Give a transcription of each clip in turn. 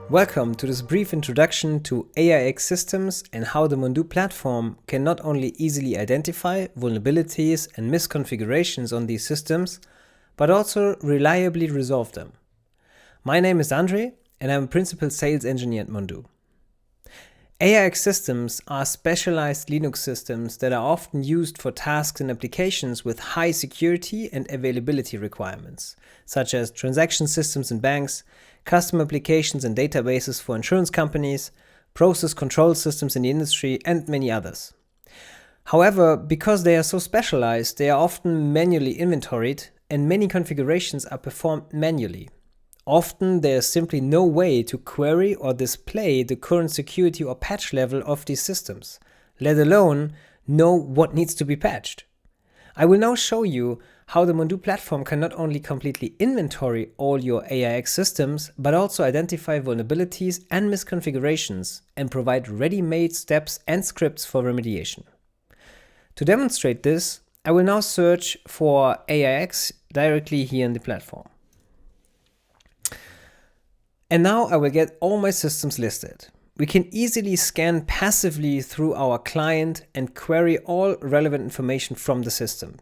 Welcome to this brief introduction to AIX systems and how the Mondoo platform can not only easily identify vulnerabilities and misconfigurations on these systems, but also reliably resolve them. My name is André and I'm a Principal Sales Engineer at Mondoo. AIX systems are specialized Linux systems that are often used for tasks and applications with high security and availability requirements, such as transaction systems in banks, custom applications and databases for insurance companies, process control systems in the industry, and many others. However, because they are so specialized, they are often manually inventoried and many configurations are performed manually. Often there is simply no way to query or display the current security or patch level of these systems, let alone know what needs to be patched. I will now show you how the Mondoo platform can not only completely inventory all your AIX systems, but also identify vulnerabilities and misconfigurations and provide ready-made steps and scripts for remediation. To demonstrate this, I will now search for AIX directly here in the platform. And now I will get all my systems listed. We can easily scan passively through our client and query all relevant information from the system.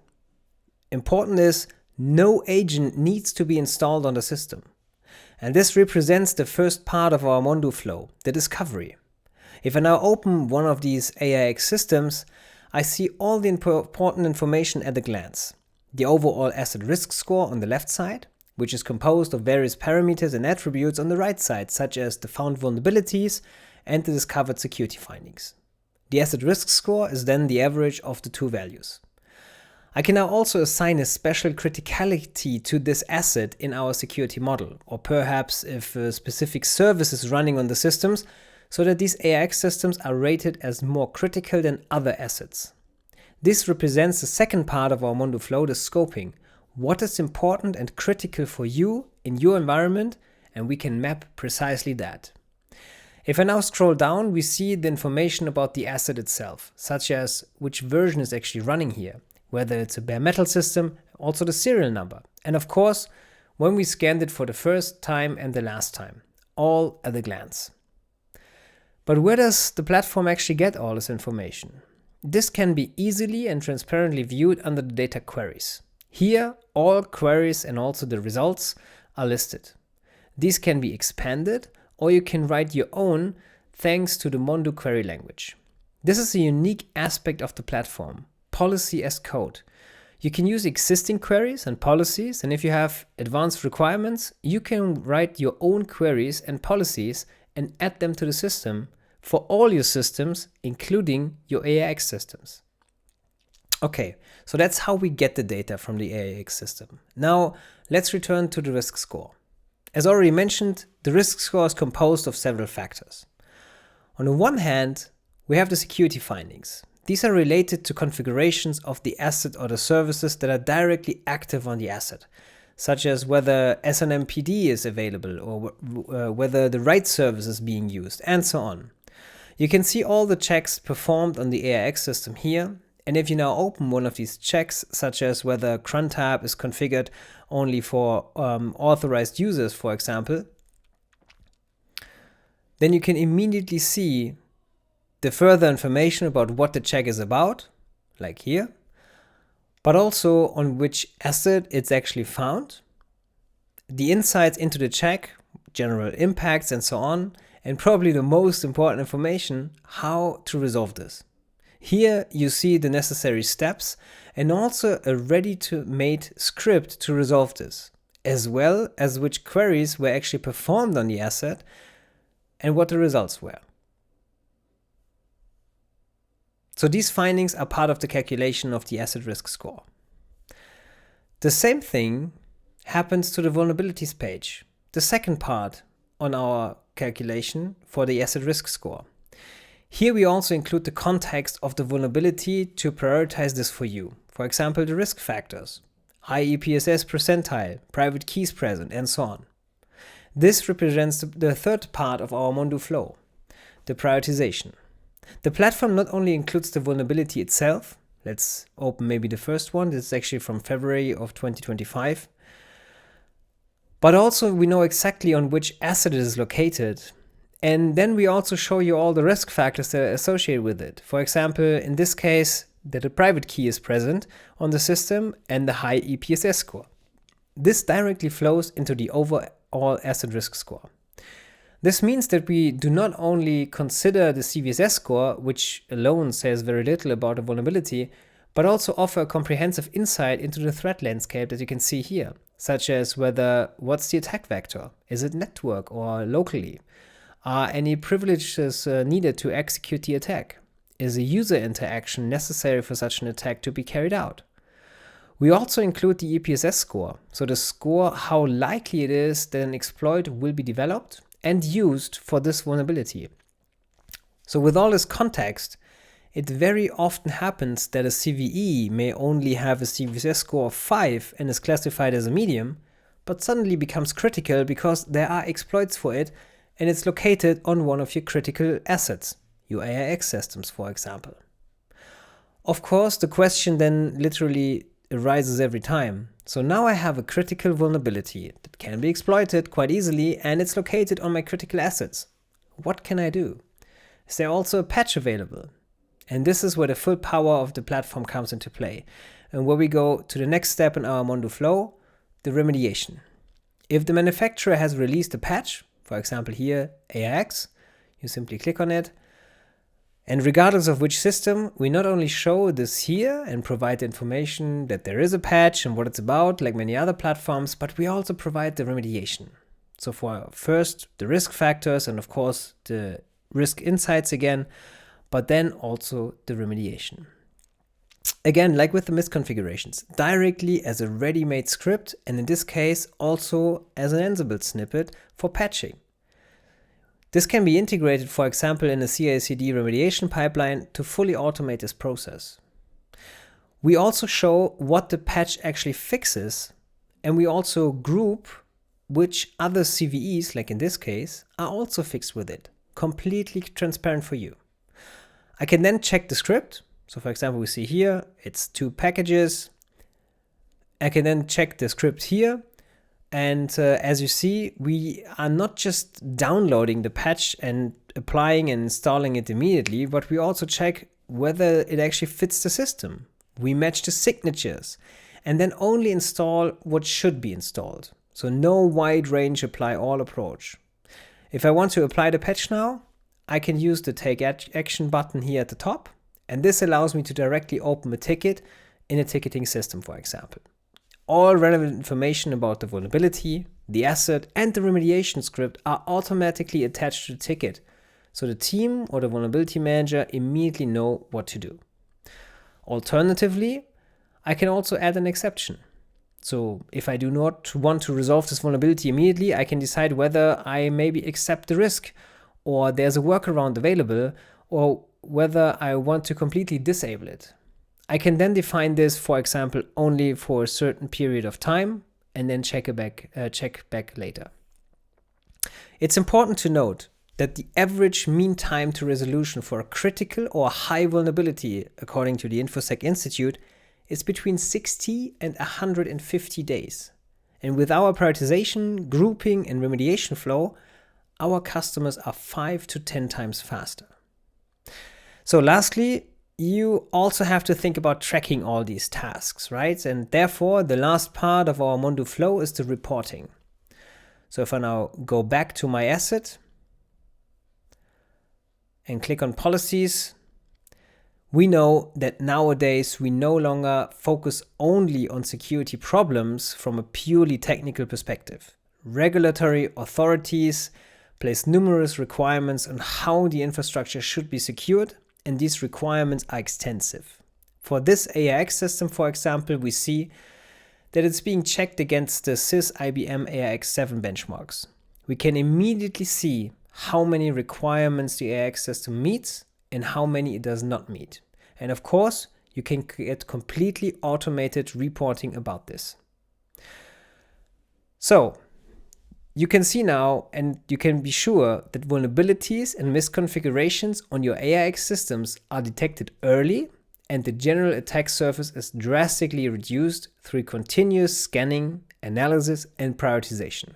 Important is, no agent needs to be installed on the system. And this represents the first part of our Mondoo flow, the discovery. If I now open one of these AIX systems, I see all the important information at a glance. The overall asset risk score on the left side, which is composed of various parameters and attributes on the right side, such as the found vulnerabilities and the discovered security findings. The asset risk score is then the average of the two values. I can now also assign a special criticality to this asset in our security model, or perhaps if a specific service is running on the systems, so that these AIX systems are rated as more critical than other assets. This represents the second part of our Mondoo flow, the scoping. What is important and critical for you in your environment, and we can map precisely that. If I now scroll down, we see the information about the asset itself, such as which version is actually running here, whether it's a bare metal system, also the serial number, and of course, when we scanned it for the first time and the last time, all at a glance. But where does the platform actually get all this information? This can be easily and transparently viewed under the data queries. Here, all queries and also the results are listed. These can be expanded, or you can write your own thanks to the Mondoo query language. This is a unique aspect of the platform, policy as code. You can use existing queries and policies, and if you have advanced requirements, you can write your own queries and policies and add them to the system for all your systems, including your AIX systems. Okay, so that's how we get the data from the AIX system. Now, let's return to the risk score. As already mentioned, the risk score is composed of several factors. On the one hand, we have the security findings. These are related to configurations of the asset or the services that are directly active on the asset, such as whether SNMPD is available or whether the right service is being used, and so on. You can see all the checks performed on the AIX system here. And if you now open one of these checks, such as whether cron tab is configured only for authorized users, for example, then you can immediately see the further information about what the check is about, like here, but also on which asset it's actually found, the insights into the check, general impacts, and so on, and probably the most important information, how to resolve this. Here you see the necessary steps and also a ready-to-made script to resolve this, as well as which queries were actually performed on the asset and what the results were. So these findings are part of the calculation of the asset risk score. The same thing happens to the vulnerabilities page, the second part on our calculation for the asset risk score. Here we also include the context of the vulnerability to prioritize this for you. For example, the risk factors, high EPSS percentile, private keys present, and so on. This represents the third part of our Mondoo flow, the prioritization. The platform not only includes the vulnerability itself, let's open maybe the first one, this is actually from February of 2025, But also we know exactly on which asset it is located And then we also show you all the risk factors that are associated with it. For example, in this case, that a private key is present on the system and the high EPSS score. This directly flows into the overall asset risk score. This means that we do not only consider the CVSS score, which alone says very little about a vulnerability, but also offer a comprehensive insight into the threat landscape that you can see here, such as what's the attack vector? Is it network or locally? Are any privileges needed to execute the attack? Is a user interaction necessary for such an attack to be carried out? We also include the EPSS score, so the score how likely it is that an exploit will be developed and used for this vulnerability. So with all this context, it very often happens that a CVE may only have a CVSS score of 5 and is classified as a medium, but suddenly becomes critical because there are exploits for it and it's located on one of your critical assets, your AIX systems, for example. Of course, the question then literally arises every time. So now I have a critical vulnerability that can be exploited quite easily and it's located on my critical assets. What can I do? Is there also a patch available? And this is where the full power of the platform comes into play and where we go to the next step in our Mondoo flow, the remediation. If the manufacturer has released a patch, for example here AIX, you simply click on it. And regardless of which system, we not only show this here and provide the information that there is a patch and what it's about, like many other platforms, but we also provide the remediation. So for first, the risk factors and of course the risk insights again, but then also the remediation. Again, like with the misconfigurations, directly as a ready-made script, and in this case also as an Ansible snippet for patching. This can be integrated, for example, in a CI/CD remediation pipeline to fully automate this process. We also show what the patch actually fixes, and we also group which other CVEs, like in this case, are also fixed with it, completely transparent for you. I can then check the script. So for example, we see here, it's 2 packages. I can then check the script here. And as you see, we are not just downloading the patch and applying and installing it immediately, but we also check whether it actually fits the system. We match the signatures and then only install what should be installed. So no wide range apply all approach. If I want to apply the patch now, I can use the Take Action button here at the top, and this allows me to directly open a ticket in a ticketing system, for example. All relevant information about the vulnerability, the asset, and the remediation script are automatically attached to the ticket, so the team or the vulnerability manager immediately know what to do. Alternatively, I can also add an exception. So if I do not want to resolve this vulnerability immediately, I can decide whether I maybe accept the risk, or there's a workaround available, or whether I want to completely disable it. I can then define this, for example, only for a certain period of time and then check back later. It's important to note that the average mean time to resolution for a critical or high vulnerability, according to the InfoSec Institute, is between 60 and 150 days. And with our prioritization, grouping, and remediation flow, our customers are 5 to 10 times faster. So lastly, you also have to think about tracking all these tasks, right? And therefore, the last part of our Mondoo flow is the reporting. So if I now go back to my asset and click on policies, we know that nowadays we no longer focus only on security problems from a purely technical perspective. Regulatory authorities place numerous requirements on how the infrastructure should be secured, and these requirements are extensive. For this AIX system, for example, we see that it's being checked against the CIS IBM AIX 7 benchmarks. We can immediately see how many requirements the AIX system meets and how many it does not meet. And of course, you can get completely automated reporting about this. So, you can see now, and you can be sure that vulnerabilities and misconfigurations on your AIX systems are detected early, and the general attack surface is drastically reduced through continuous scanning, analysis, and prioritization.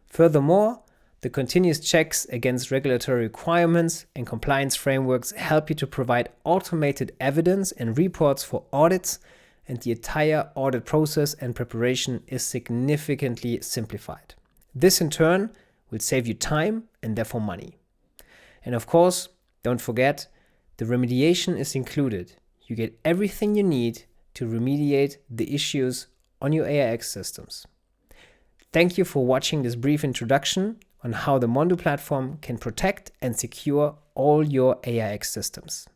Furthermore, The continuous checks against regulatory requirements and compliance frameworks help you to provide automated evidence and reports for audits, and the entire audit process and preparation is significantly simplified. This in turn will save you time and therefore money. And of course, don't forget, the remediation is included. You get everything you need to remediate the issues on your AIX systems. Thank you for watching this brief introduction on how the Mondoo platform can protect and secure all your AIX systems.